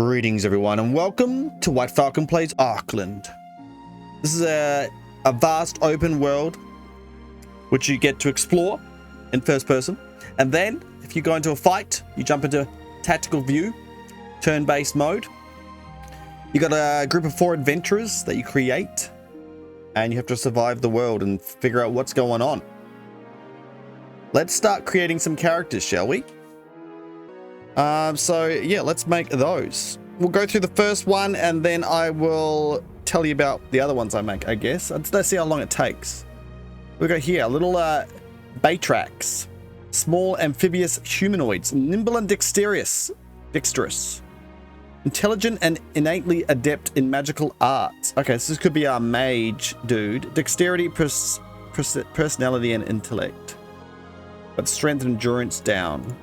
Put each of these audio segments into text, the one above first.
Greetings everyone and welcome to WhiteFalcon Plays Archaelund. This is a vast open world which you get to explore in first person, and then if you go into a fight you jump into tactical view, turn-based mode. You got a group of 4 adventurers that you create and you have to survive the world and figure out what's going on. Let's start creating some characters, shall we? So yeah, let's make those. We'll go through the first one and then I will tell you about the other ones I make, I guess. Let's see how long it takes. We'll go here, little Batrax. Small amphibious humanoids, nimble and dexterous. Intelligent and innately adept in magical arts. Okay, so this could be our mage dude. Dexterity, personality and intellect. But strength and endurance down.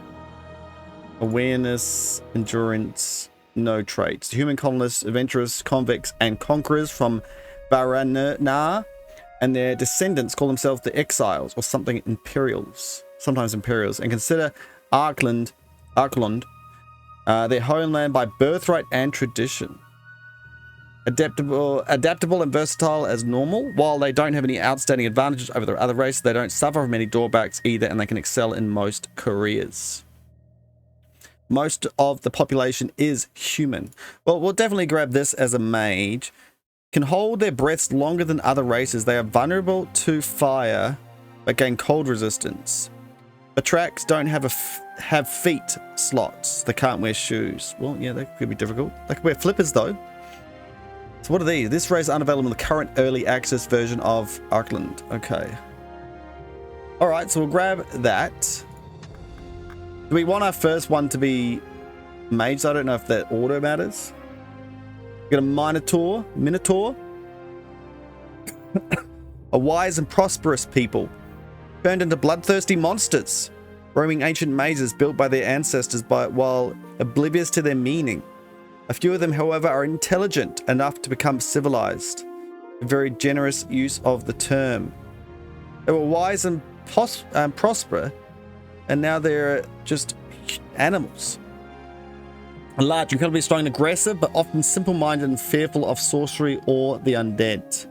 Awareness, endurance, no traits. Human colonists, adventurers, convicts, and conquerors from Barbarian and their descendants call themselves the Exiles or something Imperials, sometimes Imperials, and consider Archaelund their homeland by birthright and tradition. Adaptable and versatile as normal. While they don't have any outstanding advantages over the other race, they don't suffer from any drawbacks either, and they can excel in most careers. Most of the population is human. Well, we'll definitely grab this as a mage. Can hold their breaths longer than other races. They are vulnerable to fire, but gain cold resistance. Batrax don't have feet slots. They can't wear shoes. Well, yeah, that could be difficult. They can wear flippers, though. So what are these? This race is unavailable in the current early access version of Archaelund. Okay. All right, so we'll grab that. Do we want our first one to be Mage? I don't know if that order matters. We got a Minotaur. A wise and prosperous people turned into bloodthirsty monsters, roaming ancient mazes built by their ancestors while oblivious to their meaning. A few of them, however, are intelligent enough to become civilized. A very generous use of the term. They were wise and prosper, and now they're just animals. Large, incredibly strong and aggressive, but often simple-minded and fearful of sorcery or the undead.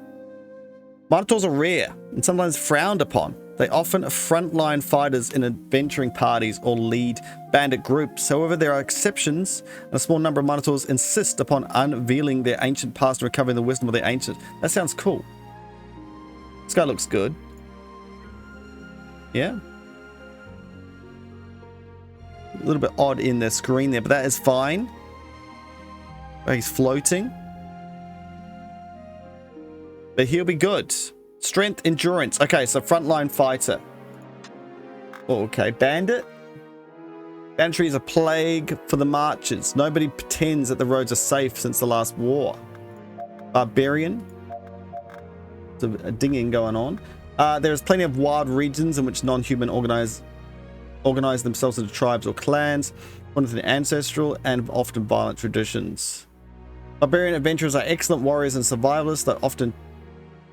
Minotaurs are rare and sometimes frowned upon. They often are frontline fighters in adventuring parties or lead bandit groups. However, there are exceptions, and a small number of Minotaurs insist upon unveiling their ancient past and recovering the wisdom of their ancients. That sounds cool. This guy looks good. Yeah. A little bit odd in the screen there, but that is fine. Oh, he's floating. But he'll be good. Strength, endurance. Okay, so frontline fighter. Oh, okay, bandit. Banditry is a plague for the marchers. Nobody pretends that the roads are safe since the last war. Barbarian. There's a dinging going on. There's plenty of wild regions in which non-human organize themselves into tribes or clans, one of the ancestral and often violent traditions. Barbarian adventurers are excellent warriors and survivalists that often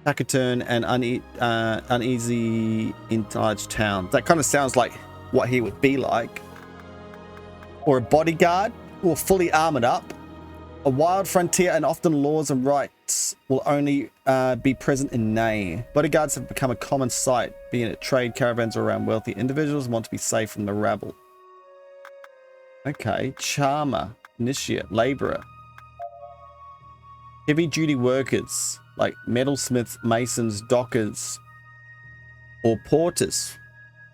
taciturn and uneasy in large towns. That kind of sounds like what he would be like. Or a bodyguard, or fully armored up. A wild frontier, and often laws and rights will only be present in name. Bodyguards have become a common sight, be it trade caravans or around wealthy individuals who want to be safe from the rabble. Okay, charmer, initiate, laborer. Heavy-duty workers like metalsmiths, masons, dockers, or porters.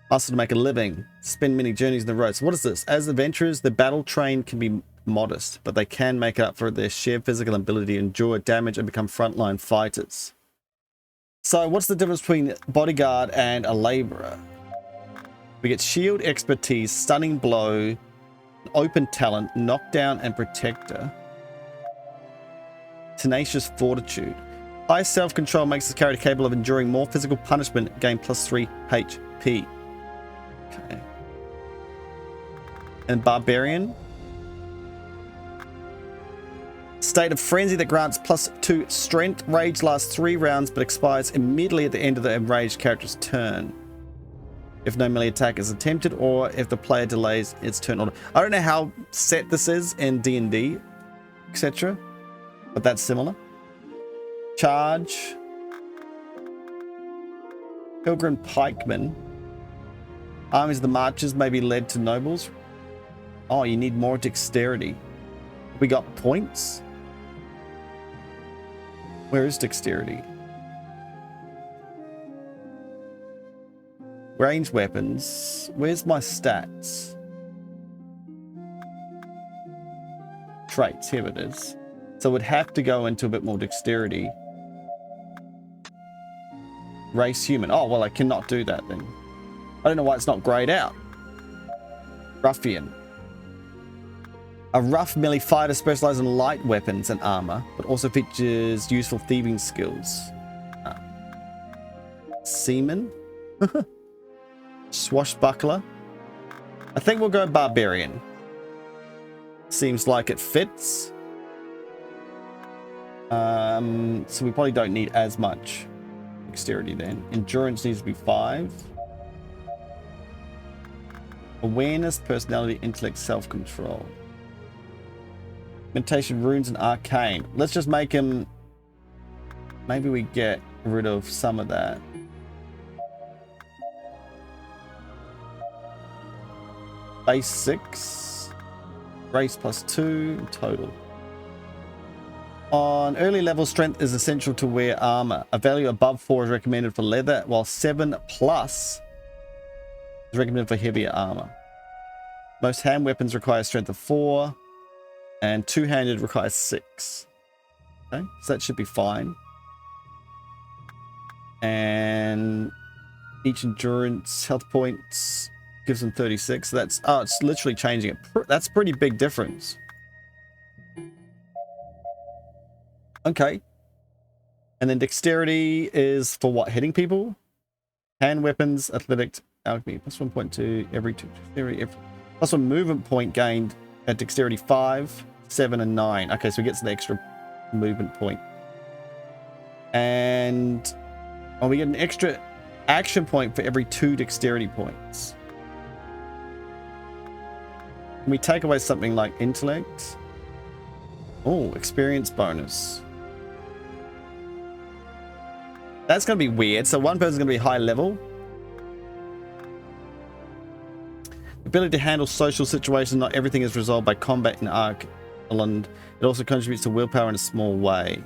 Hustle to make a living, spend many journeys in the road. So what is this? As adventurers, the battle train can be modest, but they can make up for their sheer physical ability to endure damage and become frontline fighters. So what's the difference between bodyguard and a laborer? We get shield expertise, stunning blow, open talent, knockdown and protector, tenacious fortitude. High self-control makes this character capable of enduring more physical punishment, gain +3 HP. Okay. And barbarian. State of frenzy that grants +2 strength. Rage lasts 3 rounds but expires immediately at the end of the enraged character's turn. If no melee attack is attempted or if the player delays its turn order. I don't know how set this is in D&D. etc. But that's similar. Charge. Pilgrim pikemen. Armies of the marchers may be led to nobles. Oh, you need more dexterity. We got points. Where is dexterity? Ranged weapons. Where's my stats? Traits. Here it is. So it would have to go into a bit more dexterity. Race human. Oh, well, I cannot do that then. I don't know why it's not grayed out. Ruffian. A rough melee fighter specializes in light weapons and armor, but also features useful thieving skills. Seaman. Swashbuckler. I think we'll go barbarian. Seems like it fits. So we probably don't need as much dexterity then. Endurance needs to be 5. Awareness, personality, intellect, self-control. Meditation, runes, and arcane. Let's just make him... Maybe we get rid of some of that. Base 6. Race +2 in total. On early level, strength is essential to wear armor. A value above 4 is recommended for leather, while 7+ is recommended for heavier armor. Most hand weapons require strength of 4, and two-handed requires 6. Okay, so that should be fine. And each endurance health points gives them 36. So that's it's literally changing it. That's a pretty big difference. Okay. And then dexterity is for what? Hitting people? Hand weapons, athletics, alchemy. +1 point to every 2. +1 movement point gained at dexterity 5, 7, and 9. Okay, so we get an extra movement point. And we get an extra action point for every 2 dexterity points. Can we take away something like intellect? Oh, experience bonus. That's going to be weird. So one person's going to be high level. Ability to handle social situations. Not everything is resolved by combat in Archaelund. It also contributes to willpower in a small way.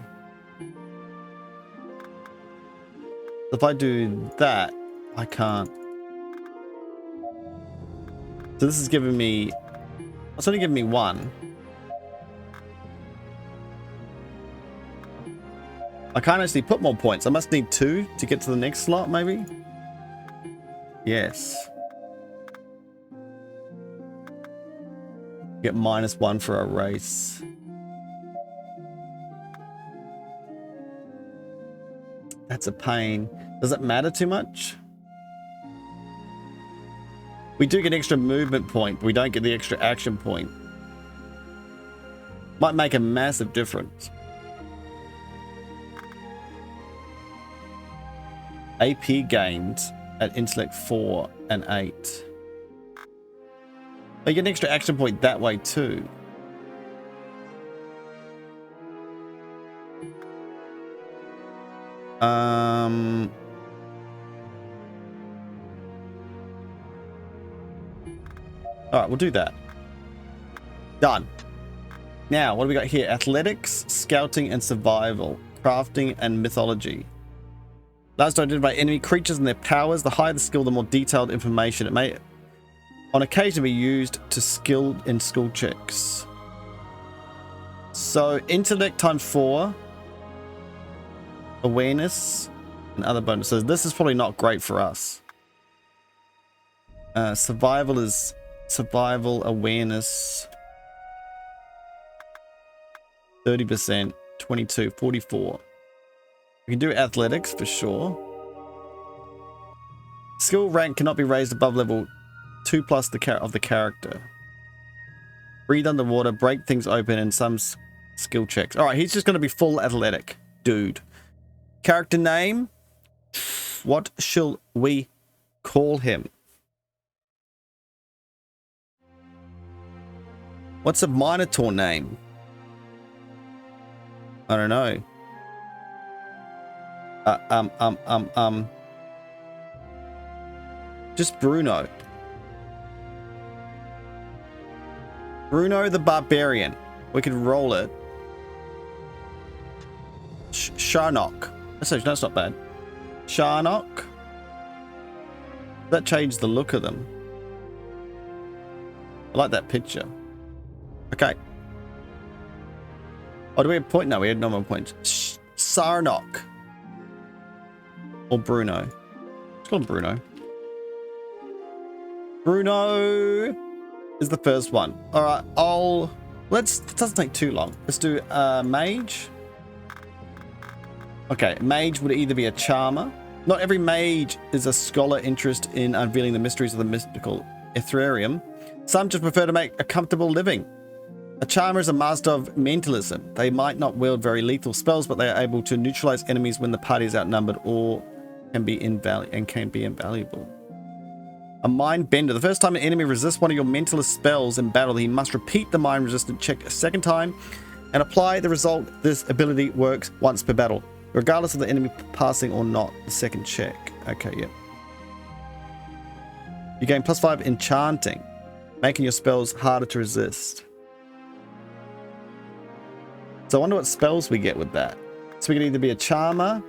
If I do that, I can't. So this is giving me... It's only giving me 1. I can't actually put more points. I must need 2 to get to the next slot, maybe? Yes. Get -1 for a race. That's a pain. Does it matter too much? We do get extra movement point, but we don't get the extra action point. Might make a massive difference. AP gained at intellect 4 and 8. But you get an extra action point that way too. Alright, we'll do that. Done. Now, what do we got here? Athletics, scouting, and survival. Crafting and mythology. Allows to identify enemy creatures and their powers. The higher the skill, the more detailed information. It may, on occasion, be used to skill in skill checks. So, intellect ×4. Awareness. And other bonuses. This is probably not great for us. Survival is... Survival, awareness, 30%, 22, 44. We can do athletics for sure. Skill rank cannot be raised above level 2+ of the character. Breathe underwater, break things open, and some skill checks. All right, he's just going to be full athletic, dude. Character name. What shall we call him? What's a Minotaur name? I don't know. Just Bruno. Bruno the Barbarian. We could roll it. Sharnock. That's not bad. Sharnock. That changed the look of them. I like that picture. Okay. Oh, do we have point? No, we had no more points. Sarnock. Or Bruno. Let's call him Bruno. Bruno is the first one. Alright, it doesn't take too long. Let's do Mage. Okay, Mage would either be a Charmer. Not every Mage is a scholar interested in unveiling the mysteries of the mystical Ethereum. Some just prefer to make a comfortable living. A Charmer is a master of mentalism. They might not wield very lethal spells, but they are able to neutralize enemies when the party is outnumbered or can be invaluable. A Mind Bender. The first time an enemy resists one of your mentalist spells in battle, he must repeat the mind resistant check a second time and apply the result. This ability works once per battle, regardless of the enemy passing or not the second check. Okay, yep. You gain +5 enchanting, making your spells harder to resist. So I wonder what spells we get with that. So we could either be a Charmer,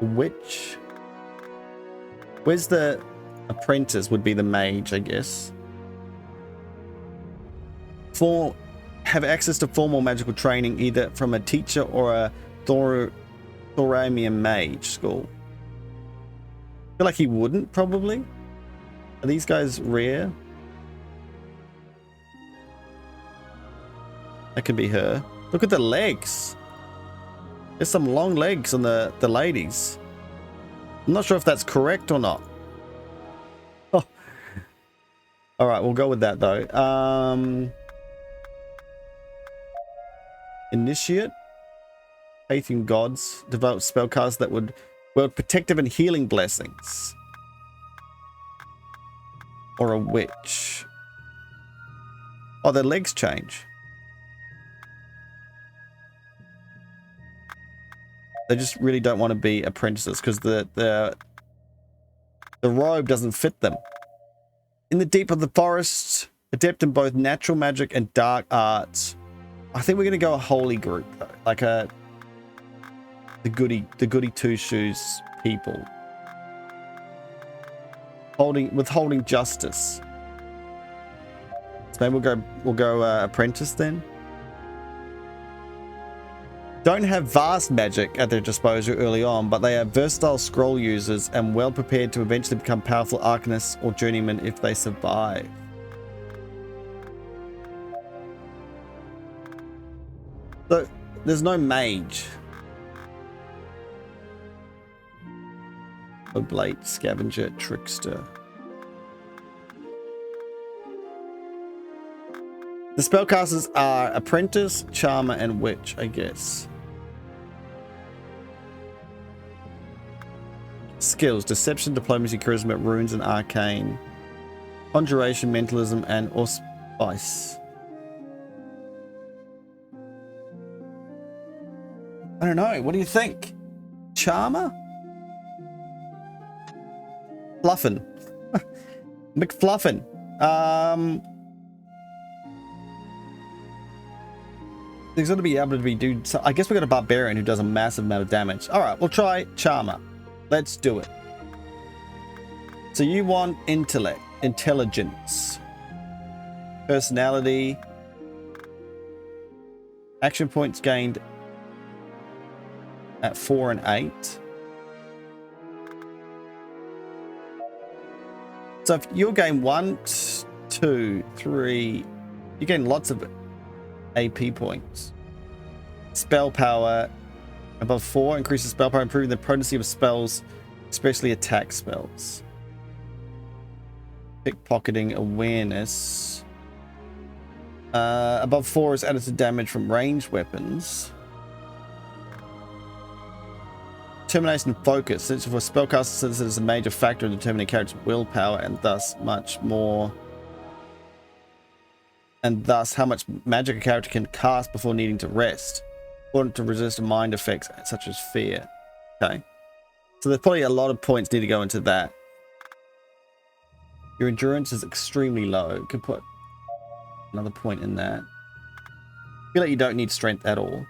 a Witch. Where's the Apprentice? Would be the Mage, I guess. Have access to formal magical training either from a teacher or a Thoramian Mage school. I feel like he wouldn't, probably. Are these guys rare? That could be her. Look at the legs. There's some long legs on the ladies. I'm not sure if that's correct or not. Oh. All right, we'll go with that though. Initiate. Faith in gods. Develop spellcasts that would wield protective and healing blessings. Or a witch. Oh, their legs change. They just really don't want to be apprentices because the robe doesn't fit them. In the deep of the forest, adept in both natural magic and dark arts. I think we're gonna go a holy group though, like the goody two shoes people, withholding justice. So maybe we'll go apprentice then. Don't have vast magic at their disposal early on, but they are versatile scroll users and well prepared to eventually become powerful arcanists or journeymen if they survive. So there's no mage. Oblate, scavenger, trickster. The spellcasters are apprentice, charmer, and witch, I guess. Skills: deception, diplomacy, charisma, runes, and arcane. Conjuration, mentalism, and auspice. I don't know. What do you think? Charmer? Fluffin. McFluffin. There's got to be able to be dude. So I guess we got a barbarian who does a massive amount of damage. All right, we'll try charmer. Let's do it. So you want intellect, intelligence, personality, action points gained at 4 and 8. So if you'll gain 1, 2, 3, you gain lots of AP points. Spell power above 4 increases spell power, improving the potency of spells, especially attack spells. Pickpocketing awareness. Above 4 is added to damage from ranged weapons. Determination and focus. Since for spellcaster, since it is a major factor in determining a character's willpower and thus how much magic a character can cast before needing to rest. important to resist mind effects such as fear. Okay. So there's probably a lot of points need to go into that. Your endurance is extremely low. You could put another point in that. I feel like you don't need strength at all.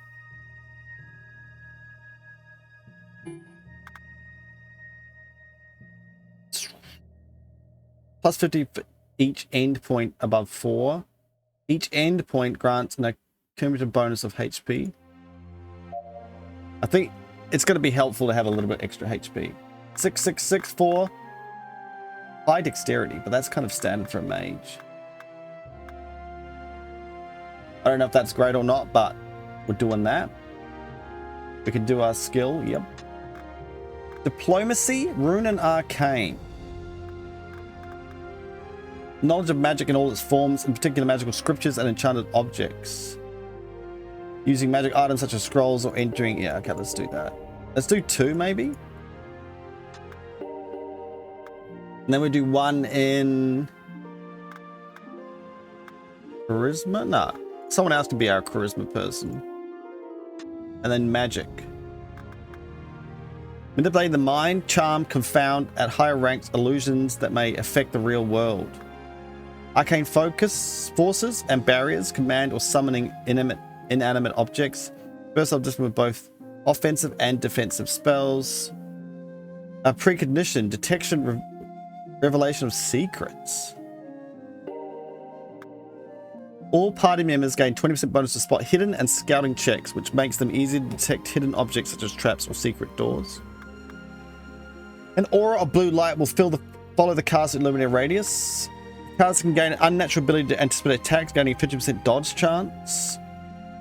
Plus 50 for each end point above 4. Each end point grants an accumulative bonus of HP. I think it's going to be helpful to have a little bit extra HP. 6664. High dexterity, but that's kind of standard for a mage. I don't know if that's great or not, but we're doing that. We can do our skill, yep. Diplomacy, Rune and Arcane. Knowledge of magic in all its forms, in particular magical scriptures and enchanted objects. Using magic items such as scrolls or entering... Yeah, okay, let's do that. Let's do 2, maybe? And then we do 1 in... Charisma? Nah. Someone else can be our charisma person. And then magic. Manipulate the mind, charm, confound at higher ranks illusions that may affect the real world. Arcane focus, forces, and barriers, command or summoning inanimate objects. First, I'll just with both offensive and defensive spells. Precognition, detection, revelation of secrets. All party members gain 20% bonus to spot hidden and scouting checks, which makes them easy to detect hidden objects such as traps or secret doors. An aura of blue light will follow the cast illuminated radius. Cards can gain an unnatural ability to anticipate attacks, gaining a 50% dodge chance.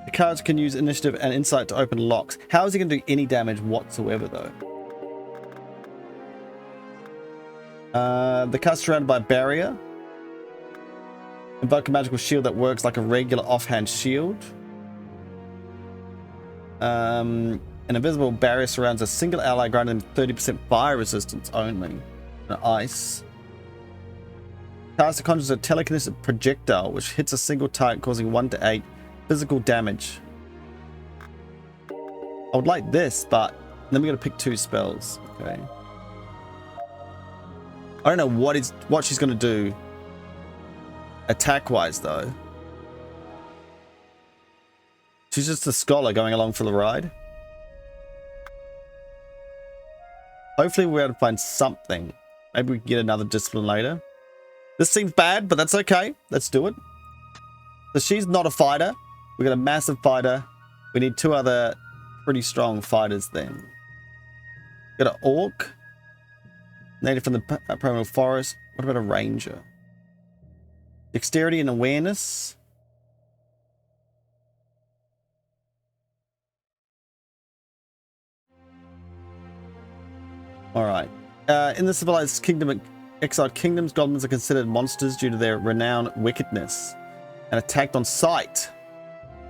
The cards can use initiative and insight to open locks. How is he going to do any damage whatsoever, though? The card is surrounded by a barrier. Invoke a magical shield that works like a regular offhand shield. An invisible barrier surrounds a single ally, granting them 30% fire resistance only. Ice. Caster conjures a telekinetic projectile which hits a single target, causing 1 to 8 physical damage. I would like this, but then we got to pick 2 spells. Okay. I don't know what she's going to do attack-wise, though. She's just a scholar going along for the ride. Hopefully we're able to find something. Maybe we can get another discipline later. This seems bad, but that's okay. Let's do it. So she's not a fighter. We got a massive fighter. We need 2 other pretty strong fighters then. Got an orc. Native from the primal forest. What about a ranger? Dexterity and awareness. Alright. In the civilized kingdom, exiled kingdoms, goblins are considered monsters due to their renowned wickedness and attacked on sight.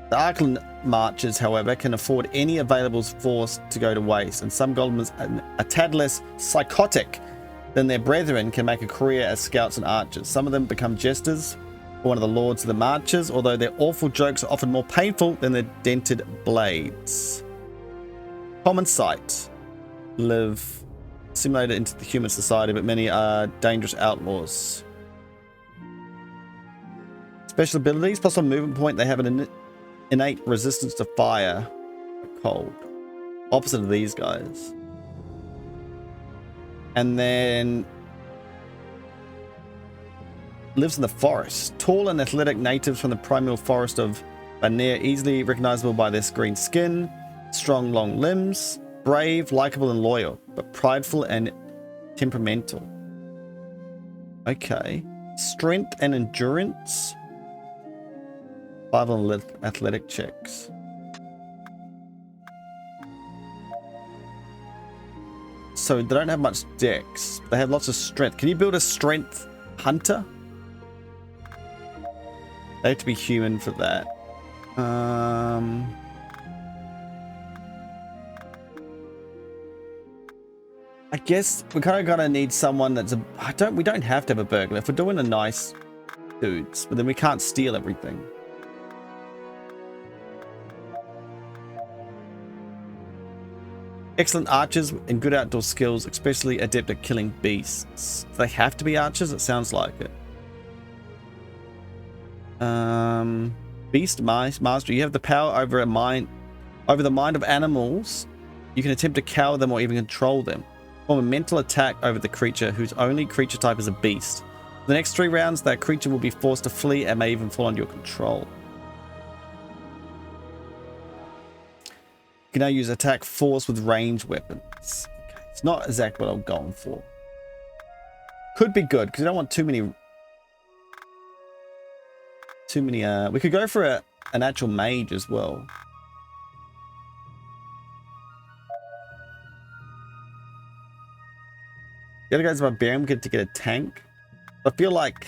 The Archaelund marchers, however, can afford any available force to go to waste, and some goblins a tad less psychotic than their brethren can make a career as scouts and archers. Some of them become jesters for one of the lords of the marchers, although their awful jokes are often more painful than their dented blades. Common sight. Live simulated into the human society, but many are dangerous outlaws. Special abilities, plus 1 movement point, they have an innate resistance to fire, cold. Opposite of these guys. And then lives in the forest. Tall and athletic natives from the primeval forest of Vanir, easily recognizable by their green skin, strong long limbs, brave, likable and loyal, but prideful and temperamental. Okay. Strength and endurance. 5 on athletic checks. So they don't have much dex. They have lots of strength. Can you build a strength hunter? They have to be human for that. I guess we kind of gonna need someone that's a... we don't have to have a burglar. If we're doing a nice dudes, but then we can't steal everything. Excellent archers and good outdoor skills, especially adept at killing beasts. Do they have to be archers? It sounds like it. Beast mastery. You have the power over the mind of animals. You can attempt to cower them or even control them. Form a mental attack over the creature whose only creature type is a beast. For the next 3 rounds, that creature will be forced to flee and may even fall under your control. You can now use attack force with ranged weapons. Okay, it's not exactly what I'm going for. Could be good because you don't want too many. We could go for an actual mage as well. The other guy's barbarian, get to get a tank. I feel like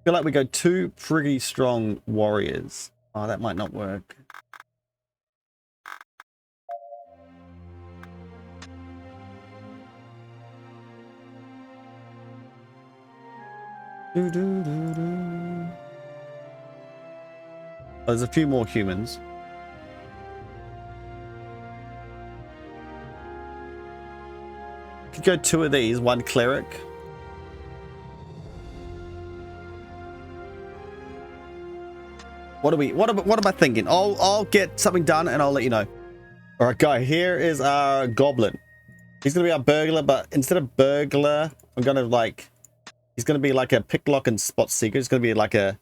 we go 2 pretty strong warriors. Oh, that might not work. Oh, there's a few more humans. Could go 2 of these, 1 cleric. What am I thinking? I'll get something done and I'll let you know. All right, guy, here is our goblin. He's gonna be our burglar, but instead of burglar, I'm gonna he's gonna be like a pick, lock, and spot seeker. He's gonna be like a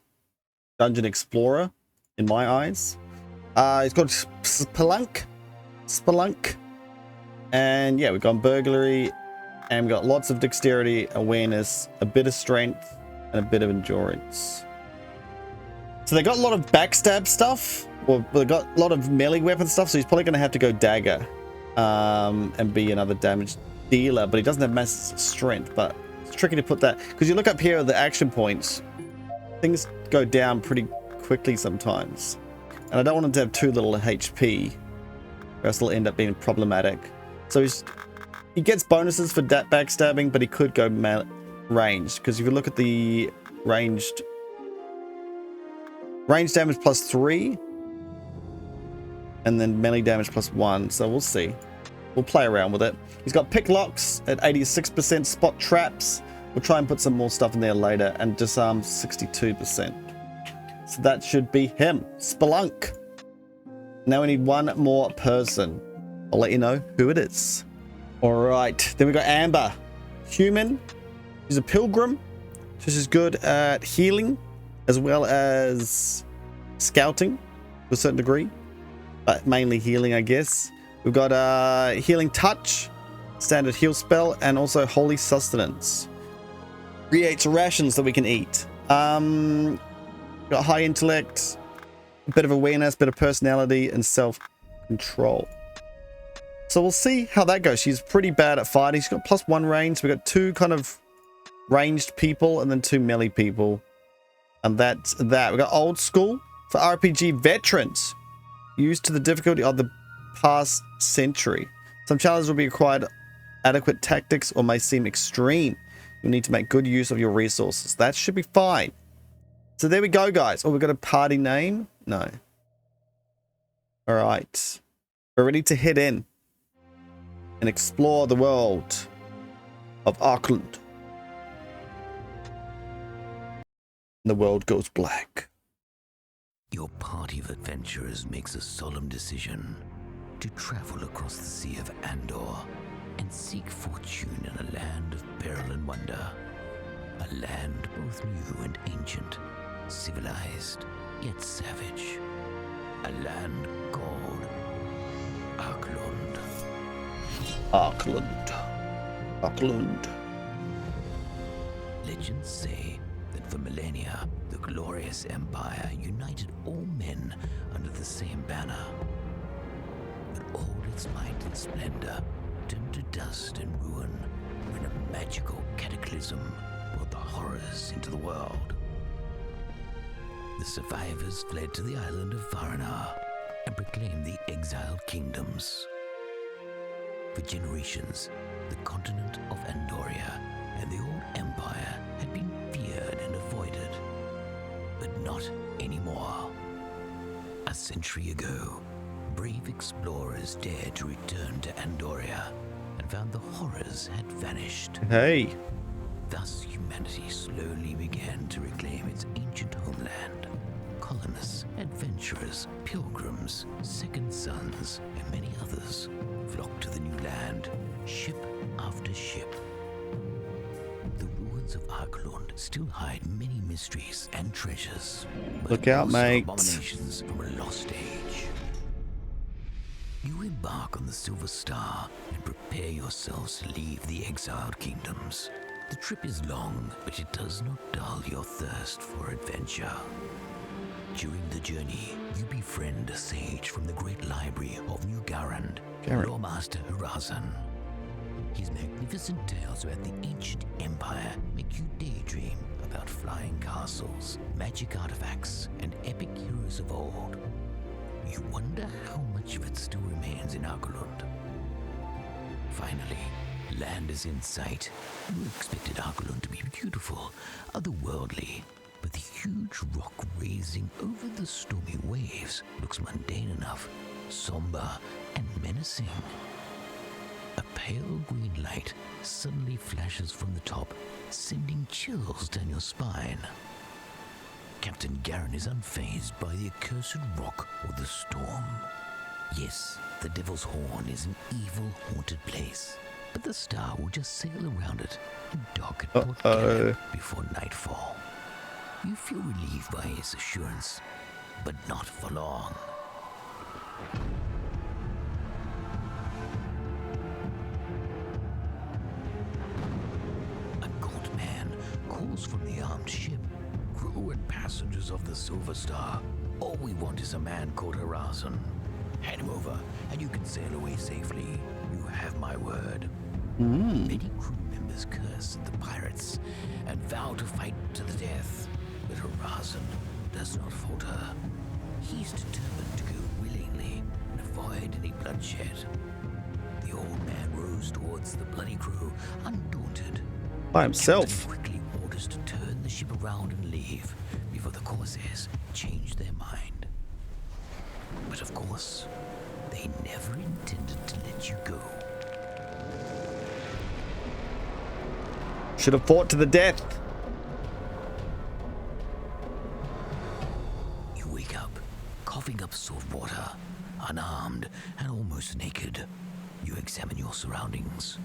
dungeon explorer in my eyes. He's called Spelunk. And yeah, we've got burglary, and we've got lots of dexterity, awareness, a bit of strength, and a bit of endurance. So they got a lot of backstab stuff. Well, they got a lot of melee weapon stuff, so he's probably going to have to go dagger and be another damage dealer, but he doesn't have mass strength. But it's tricky to put that, because you look up here at the action points, things go down pretty quickly sometimes. And I don't want him to have too little HP, or else it'll end up being problematic. So he gets bonuses for that backstabbing, but he could go ranged, because if you look at the ranged damage +3, and then melee damage +1. So we'll see. We'll play around with it. He's got pick locks at 86%, spot traps. We'll try and put some more stuff in there later, and disarm 62%. So that should be him, Spelunk. Now we need 1 more person. I'll let you know who it is. All right, then we got Amber, human. She's a pilgrim. So she's good at healing, as well as scouting to a certain degree, but mainly healing, I guess. We've got healing touch, standard heal spell, and also holy sustenance. Creates rations that we can eat. Got high intellect, a bit of awareness, bit of personality, and self-control. So we'll see how that goes. She's pretty bad at fighting. She's got +1 range. So we've got 2 kind of ranged people and then 2 melee people. And that's that. We've got old school for RPG veterans. Used to the difficulty of the past century. Some challenges will be required adequate tactics or may seem extreme. You'll need to make good use of your resources. That should be fine. So there we go, guys. Oh, we've got a party name? No. All right. We're ready to head in and explore the world of Archaelund. The world goes black. Your party of adventurers makes a solemn decision to travel across the Sea of Andor and seek fortune in a land of peril and wonder. A land both new and ancient, civilized yet savage. A land called Archaelund. Archaelund. Legends say that for millennia, the glorious empire united all men under the same banner. But all its might and splendor turned to dust and ruin when a magical cataclysm brought the horrors into the world. The survivors fled to the island of Varanar and proclaimed the exiled kingdoms. For generations, the continent of Andoria and the old empire had been feared and avoided. But not anymore. A century ago, brave explorers dared to return to Andoria and found the horrors had vanished. Hey. Thus, humanity slowly began to reclaim its ancient homeland. Colonists, adventurers, pilgrims, second sons, and many others flocked to the new land, ship after ship. The ruins of Archaelund still hide many mysteries and treasures. Look out, also mate. Abominations from a lost age. You embark on the Silver Star and prepare yourselves to leave the exiled kingdoms. The trip is long, but it does not dull your thirst for adventure. During the journey, you befriend a sage from the great library of New Garand, Lawmaster Horazon. His magnificent tales about the ancient empire make you daydream about flying castles, magic artifacts, and epic heroes of old. You wonder how much of it still remains in Archaelund. Finally, land is in sight. You expected Archaelund to be beautiful, otherworldly, but the huge rock raising over the stormy waves looks mundane enough, somber and menacing. A pale green light suddenly flashes from the top, sending chills down your spine. Captain Garen is unfazed by the accursed rock or the storm. Yes, the Devil's Horn is an evil, haunted place, but the star will just sail around it and dock at Port Garen before nightfall. You feel relieved by his assurance, but not for long. A gaunt man calls from the armed ship. Crew and passengers of the Silver Star, all we want is a man called Horazon. Hand him over, and you can sail away safely. You have my word. Many crew members curse at the pirates and vow to fight to the death. But Horazon does not falter. He's determined to go willingly and avoid any bloodshed. The old man rows towards the bloody crew, undaunted. By himself. Captain quickly orders to turn the ship around and leave before the Corsairs change their mind. But of course, they never intended to let you go. Should have fought to the death. You wake up, coughing up salt water, unarmed and almost naked. You examine your surroundings.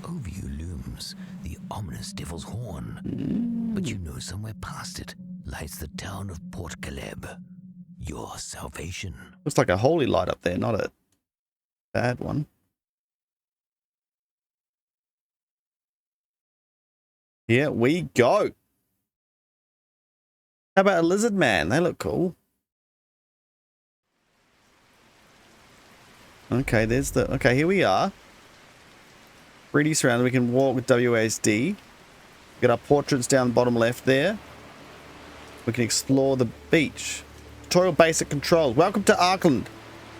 Over you looms the ominous Devil's Horn. But you know somewhere past it lies the town of Port Caleb. Your salvation. Looks like a holy light up there, not a bad one. Here we go. How about a lizard man? They look cool. Okay, there's the... Okay, here we are. 3D surrounded. We can walk with WASD. Got our portraits down the bottom left there. We can explore the beach. Tutorial basic controls. Welcome to Archaelund.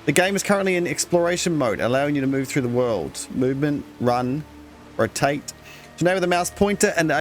The game is currently in exploration mode, allowing you to move through the world. Movement, run, rotate. To name with the mouse pointer and